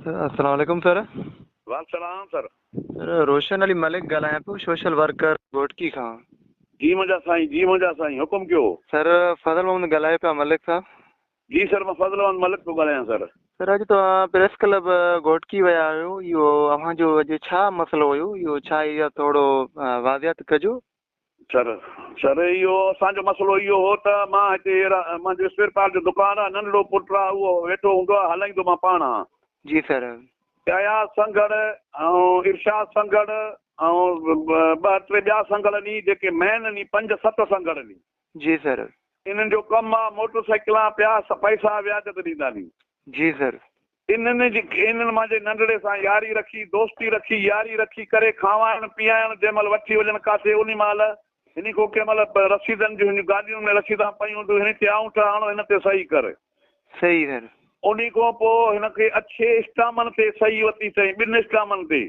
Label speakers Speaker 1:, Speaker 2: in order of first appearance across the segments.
Speaker 1: अस्सलाम वालेकुम सर।
Speaker 2: वालेकुम सर।
Speaker 1: सर रोशन अली मलिक ॻाल्हायां पियो, सोशल वर्कर घोटकी खां।
Speaker 2: जी मुंहिंजा साईं हुकुम कयो।
Speaker 1: सर फज़ल मोहम्मद ॻाल्हाए पिया मलिक साहब।
Speaker 2: जी सर मां फज़ल मोहम्मद मलिक पियो ॻाल्हायां सर।
Speaker 1: सर अॼु तव्हां प्रेस क्लब घोटकी विया आहियो, इहो अव्हांजो अॼु छा मसइलो हुयो, इहो छा इहा थोरो वाज़ियात कजो।
Speaker 2: सर सर इहो असांजो मसइलो इहो हो त मां हिते मुंहिंजो स्पेयर पार्ट जो दुकानु आहे, नंढड़ो पुटु आहे, उहो वेठो हूंदो आहे, हलाईंदो मां पाण आहियां।
Speaker 1: जी सर।
Speaker 2: अयाज़ संगड़ ऐं इरशाद संगड़ ऐं ॿ टे ॿिया संगड़ नी जेके मेन नी 5-7 संगड़ नी।
Speaker 1: जी सर।
Speaker 2: इन्हनि जो कमु आहे मोटरसाइकिलां पिया पैसा व्याज ते ॾींदा नी।
Speaker 1: जी सर।
Speaker 2: इन्हनि मुंहिंजे नंढड़े सां यारी रखी, दोस्ती रखी, यारी रखी करे खावाइण पीआइण जंहिं महिल वठी वञनि काथे उन महिल हिन को कंहिं महिल रसीदनि जूं हिन गाॾियुनि में रसीदां पयूं तूं हिन ते आऊं हणो हिन ते सही कर।
Speaker 1: सही सर।
Speaker 2: उन खां पोइ हिनखे अच्छे स्टामनि ते सही वरिती अथई, 2 स्टामनि ते।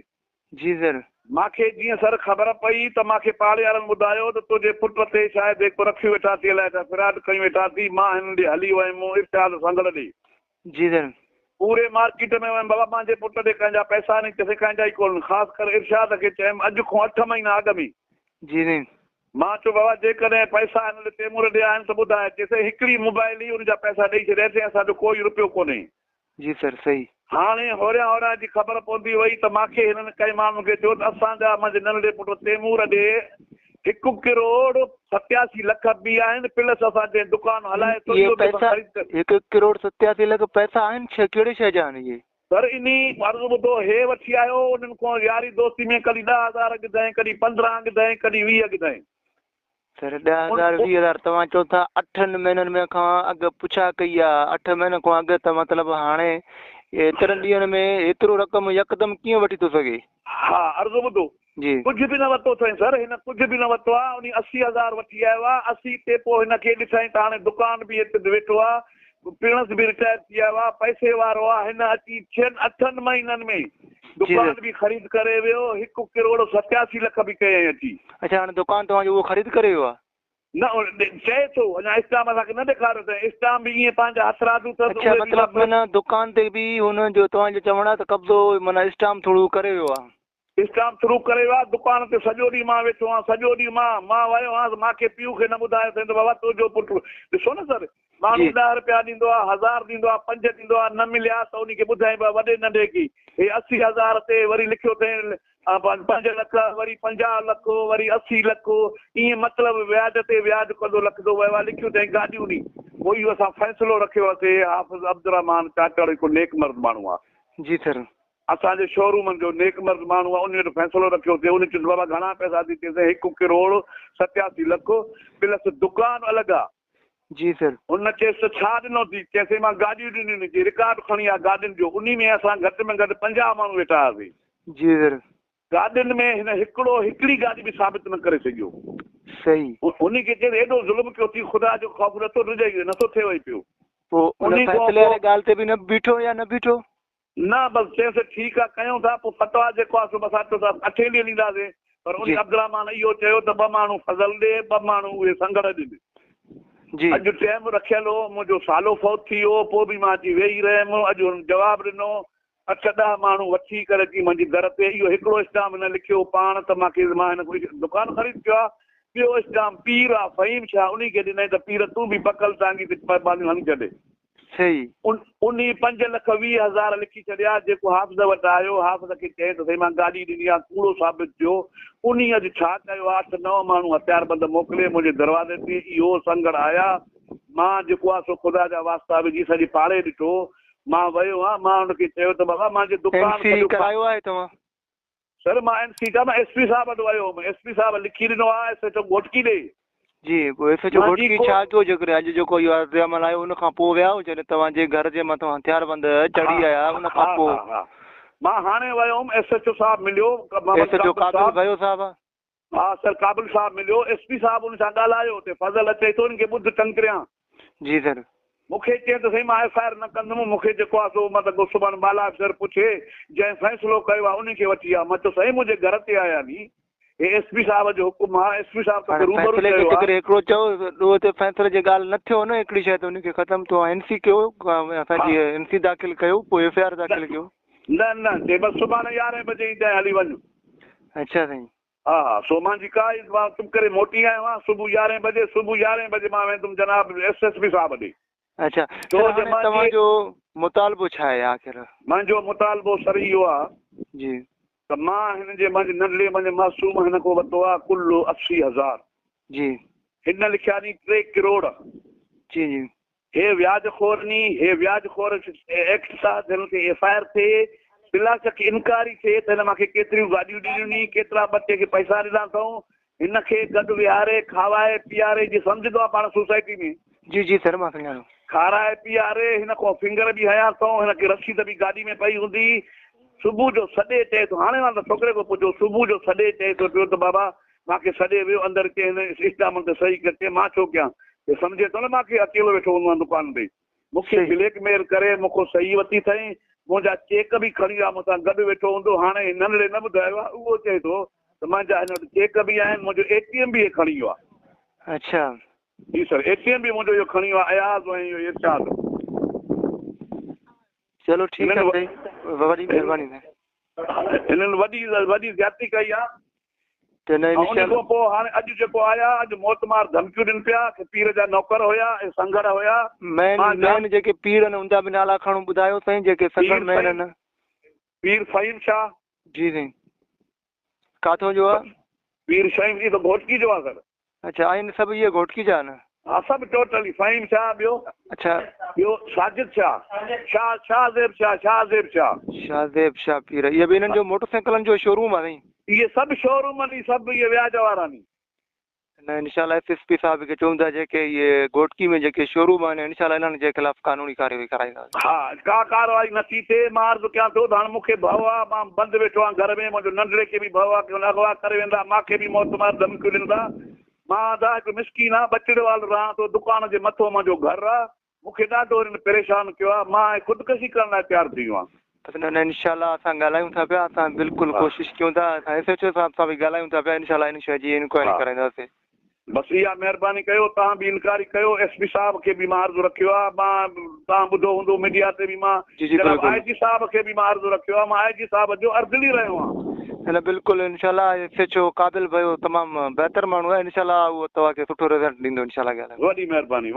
Speaker 1: जी सर।
Speaker 2: मूंखे जीअं सर ख़बर पई त मूंखे पाड़े वारनि ॿुधायो त तुंहिंजे पुट ते शायदि हिकु रखी वेठा थी, अलाए छा फिराड कयूं वेठा थी। मां हिन ॾे हली वियुमि इरशाद संगड़ ॾे।
Speaker 1: जी सर।
Speaker 2: पूरे मार्केट में वयुमि, बाबा मुंहिंजे पुट ते कंहिंजा पैसा नहीं, किथे कंहिंजा ई कोन। ख़ासि करे इरशाद खे चयुमि अॼु खां 8 महीना अॻु में।
Speaker 1: जी नहीं।
Speaker 2: मां चयो बाबा जेकॾहिं पैसा हिन तैमूर ॾिया आहिनि त ॿुधाए। चइसि हिकिड़ी मोबाइल ई हुनजा पैसा ॾेई छॾियासीं, असांजो कोई रुपयो कोन्हे।
Speaker 1: जी सर सही।
Speaker 2: हाणे होरिया जी ख़बर पवंदी वई त मूंखे हिननि कई माण्हुनि खे चयो त असांजा मुंहिंजे नंढड़े पुट तैमूर ॾे 1 करोड़ 87 लख बि आहिनि, प्लस असांजे दुकानु हलाए थो।
Speaker 1: 1 करोड़ 87 लख पैसा आहिनि, कहिड़े शइ जा आहिनि इहे?
Speaker 2: सर इन अर्ज़ु ॿुधो, हे वठी आयो उन्हनि खां यारी दोस्ती में कॾहिं 10,000 अॻिदाईं, कॾहिं 15 अॻिदाईं, कॾहिं 20 अॻिदाईं।
Speaker 1: सर 10,000 20,000 तव्हां चओ था 8 महीननि में खां अॻु पुछा कई आहे, 8 महीननि खां अॻु त मतिलबु हाणे एतिरनि ॾींहंनि में एतिरो रक़म यकदमि कीअं वठी थो सघे?
Speaker 2: हा अर्ज़ु ॿुधो,
Speaker 1: जी
Speaker 2: कुझु बि न वरितो अथई सर, हिन कुझु बि न वरितो आहे। उन 80,000 वठी आयो आहे। 80 ते पोइ हिनखे ॾिठईं त हाणे दुकान बि हिते वेठो आहे, पिणस बि रिटायर थी आयो आहे, पैसे वारो आहे। हिन अची 6-8 महीननि में दुकान बि ख़रीद करे वियो, 1 करोड़ 87 लख बि कयईं अची।
Speaker 1: अच्छा हाणे दुकान तव्हांजो उहो ख़रीद करे वियो आहे?
Speaker 2: न चए थो, अञा स्टाम असांखे न ॾेखारियो अथई। स्टाम बि ईअं पंहिंजा हथ राधू अथसि।
Speaker 1: अच्छा मतिलबु माना दुकान ते बि हुनजो तव्हांजो चवण आहे त कब्ज़ो माना स्टाम थ्रू करे वियो आहे?
Speaker 2: स्टाम थ्रू करे वियो आहे। दुकान ते सॼो ॾींहुं मां वेठो आहियां, सॼो ॾींहुं मां वियो आहियां। मूंखे पीउ खे न ॿुधायो अथई त बाबा तुंहिंजो पुटु ॾिसो न सर, माण्हू 10 रुपया ॾींदो आहे, 1000 ॾींदो आहे, 5 ॾींदो आहे, न मिलिया त उनखे ॿुधाई वॾे नंढे की हे 80,000 ते वरी लिखियो अथई 5 लख, वरी 50 लख, वरी 80 लख, ईअं मतिलबु व्याज ते व्याज कंदो लखंदो वियो आहे। लिखियो अथई गाॾियूं नी। पोइ इहो असां फ़ैसिलो रखियो आहे। हाफ़िज़ अब्दुर्रहमान चाचड़ हिकु नेक मर्द माण्हू आहे।
Speaker 1: जी सर।
Speaker 2: असांजे शोरूमनि जो नेक मर्द माण्हू आहे, उन वटि फ़ैसिलो रखियो अथई। उन चयो बाबा घणा पैसा थी? चइसि 1 करोड़ 87 लख, प्लस दुकानु अलॻि आहे।
Speaker 1: जी सर।
Speaker 2: हुन चयसि छा ॾिनो थी? चइसि मां गाॾियूं ॾिनियूं थी, रिकॉर्ड खणी आहे गाॾियुनि जो। उन में असां घटि में घटि 50 माण्हू वेठा हुआसीं।
Speaker 1: जी सर।
Speaker 2: गाॾियुनि में हिन हिकिड़ी गाॾी बि साबित न करे सघियो।
Speaker 1: सही।
Speaker 2: उनखे चइसि एॾो ज़ुल्म कयो थी, ख़ुदा जो ख़ौफ़ नथो ॾिजे, नथो थिए वई पियो।
Speaker 1: पोइ उन फ़ैसिले वारी ॻाल्हि ते बि न बीठो या न बीठो?
Speaker 2: न बसि चयसि ठीकु आहे कयूं था। पोइ फतवा जेको आहे सो बसि अचो था 8 ॾींहं ॾींदासीं। पर उन अब्दुर्रहमान इहो चयो त 2 माण्हू फज़ल ॾे, 2 माण्हू उहे संगड़ ॾे।
Speaker 1: जी
Speaker 2: अॼु टाइम रखियलु हो, मुंहिंजो सालो फौत थी वियो। पोइ बि मां अची वेही रहियुमि। अॼु हुन जवाबु ॾिनो। 8-10 माण्हू वठी करे अची मुंहिंजे दर ते इहो हिकिड़ो स्टाम हिन लिखियो पाण त मां हिन कोई दुकानु ख़रीद कयो आहे। ॿियो स्टाम पीर आहे फ़हीम शाह, उनखे ॾिनई त पीर तूं बि बकल टांगी ते बालियूं हणी छॾे।
Speaker 1: सही।
Speaker 2: उन 5,20,000 लिखी छॾिया। जेको हाफ़िज़ वटि आयो, हाफ़िज़ खे चई त साईं मां गाॾी ॾिनी आहे, कूड़ो साबित थियो। उन अॼु छा कयो आहे, 8-9 माण्हू हथियारबंद मोकिले मुंहिंजे दरवाज़े ते। इहो संगड़ आया। मां जेको आहे सो ख़ुदा जा वास्ता विझी सॼी पाड़े ॾिठो। मां वियो आहियां। मां हुनखे चयो त बाबा मुंहिंजे दुकान
Speaker 1: करायो आहे तव्हां? सर
Speaker 2: मां NC मां SP साहब वटि वियो हुउमि। SP साहब लिखी ॾिनो आहे SHO घोटकी ॾे।
Speaker 1: जी पोइ SHO घोटकी छा थियो जेकर अॼु जेको इहो अर्ज़ुमल आयो उन खां पोइ विया जॾहिं तव्हांजे घर जे मथां हथियारबंद चढ़ी आया उन खां पोइ?
Speaker 2: मां हाणे वियो हुउमि। SHO साहब मिलियो।
Speaker 1: SHO काबिल भयो साहब?
Speaker 2: हा सर काबिल साहब मिलियो। SP साहब हुन सां ॻाल्हायो त फज़ल अचे थो उनखे ॿुध टंकरियां। जी सर। मूंखे चए त साईं मां FIR न कंदुमि। मूंखे जेको आहे सो मतिलबु सुभाणे बाला अफ़सर पुछे जंहिं फ़ैसिलो कयो आहे उनखे वठी आहे। मां चयो साईं मुंहिंजे घर ते आया नी, हे SP साहब जो हुकुम आहे। SP साहब त रूबरू कयो आहे।
Speaker 1: हिकिड़ो चओ ॿियो त फ़ैसिले जी ॻाल्हि न थियो न हिकिड़ी शइ त उनखे ख़तमु थियो। NC कयो, असांजी NC दाख़िल कयो, पोइ FIR दाख़िल कयो।
Speaker 2: न ते बसि सुभाणे 11 बजे ईंदा हली वञ।
Speaker 1: अच्छा साईं।
Speaker 2: हा हा सो मुंहिंजी काई मां चुप करे मोटी आयो आहियां सुबुह 11 बजे मां वेंदुमि जनाब SSP साहब ॾे।
Speaker 1: अच्छा तव्हांजो मुतालबो छा आहे आख़िर?
Speaker 2: मुंहिंजो मुतालबो सर इहो आहे
Speaker 1: जी
Speaker 2: त मां हिन जे नंढड़े मुंहिंजे मासूम हिन को वरितो आहे कुल 80,000।
Speaker 1: जी
Speaker 2: हिन लिखिया नी 3 करोड़।
Speaker 1: जी जी
Speaker 2: हे व्याजखोरनी हे व्याजखोर एक्ट सां हिन खे FIR थिए प्लस इंक्वायरी थिए त हिन मूंखे केतिरियूं गाॾियूं ॾिनियूं केतिरा बच्चे खे पैसा ॾिना अथऊं हिन खे गॾु विहारे खाराए पीआरे जी सम्झंदो आहे पाण सोसाइटी में।
Speaker 1: जी जी सर मां सम्झां
Speaker 2: खाराए पीआरे हिन खां फिंगर बि हया अथऊं हिन खे रसीद बि गाॾी में पई हूंदी। सुबुह जो सॾे चए थो हाणे मां त छोकिरे खां पुछो सुबुह जो सॾे चए थो पियो त बाबा मूंखे सॾे वियो अंदरि के हिन इस्लाम ते सही कटे मां छो कयां सम्झे थो न मूंखे अकेलो वेठो हूंदो आहे दुकान ते मूंखे ब्लैकमेल करे मूंखां सही वरिती अथई मुंहिंजा चेक बि खणी आहे मूंसां गॾु वेठो हूंदो हाणे नंढड़े न ॿुधायो आहे उहो चए थो त मुंहिंजा हिन वटि चेक बि आहिनि मुंहिंजो ATM बि खणी वियो आहे।
Speaker 1: अच्छा
Speaker 2: जी सर ATM बि मुंहिंजो इहो खणी वियो आहे अयाज़ ऐं इहो इरशाद।
Speaker 1: चलो ठीकु आहे वॾी महिरबानी
Speaker 2: हिननि वॾी ज्यादती कई आहे।
Speaker 1: उन
Speaker 2: खां पोइ हाणे अॼु जेको आया अॼु मोतमार धमकियूं ॾियनि पिया कि पीर जा नौकर हुया ऐं संगड़ हुया।
Speaker 1: मेन जेके पीर आहिनि उनजा बि नाला खणो ॿुधायो साईं जेके संगड़ मेन आहिनि।
Speaker 2: पीर फ़हीम शाह। जी
Speaker 1: साईं काथों जो आहे?
Speaker 2: पीर फ़हीम जी त घोटकी जो आहे सर।
Speaker 1: अच्छा आहिनि सभु इहे घोटकी जा आहिनि?
Speaker 2: हा सभु टोटली फ़हीम शाह ॿियो
Speaker 1: अच्छा
Speaker 2: ॿियो साजिद शाह
Speaker 1: शाहज़ेब शाह पीर इहे बि हिननि जो मोटरसाइकिलनि जो शोरूम आहे साईं?
Speaker 2: इहे सभु शोरूम नी सभु इहे व्याज वारा नी।
Speaker 1: न इंशाल्लाह SSP साहब खे चवंदा जेके इहे घोटकी में जेके शोरूम आहिनि इंशाल्लाह इन्हनि जे ख़िलाफ़ कानूनी कार्यवाही कराईंदा।
Speaker 2: हा का कार्रवाई नथी थिए मां अर्ज़ु कयां थो त हाणे मूंखे भउ आहे मां बंदि वेठो आहियां घर में मुंहिंजो नंढड़े खे बि भउ आहे की अगवा करे वेंदा मूंखे बि मोतमार धमकियूं ॾींदा। मां त हिकु मिसकीन आहे ॿचिड़े वाल रहां थो दुकान जे मथां मुंहिंजो घरु आहे मूंखे ॾाढो हिन परेशान कयो आहे मां ख़ुदकशी करण लाइ तयारु थी वियो आहियां।
Speaker 1: न इंशाल्लाह असां ॻाल्हायूं था पिया असां बिल्कुलु कोशिशि कयूं था असां SHO साहब सां बि ॻाल्हायूं था पिया इंशाल्लाह इन शइ जी इंक्वायरी कराईंदासीं। बसि
Speaker 2: इहा महिरबानी कयो तव्हां बि इंक्वायरी कयो SP साहब खे बि मां अर्ज़ु रखियो आहे मां तव्हां ॿुधो हूंदो मीडिया ते बि मां IG साहब खे बि मां अर्ज़ु रखियो आहे मां IG साहब जो अर्ज़ु ॾेई रहियो आहियां।
Speaker 1: न बिल्कुलु इंशाल्लाह SHO क़ाबिल भयो तमामु बहितर माण्हू आहे इंशाल्लाह उहो तव्हांखे सुठो रिज़ल्ट ॾींदो इंशाल्लाह।
Speaker 2: वॾी महिरबानी।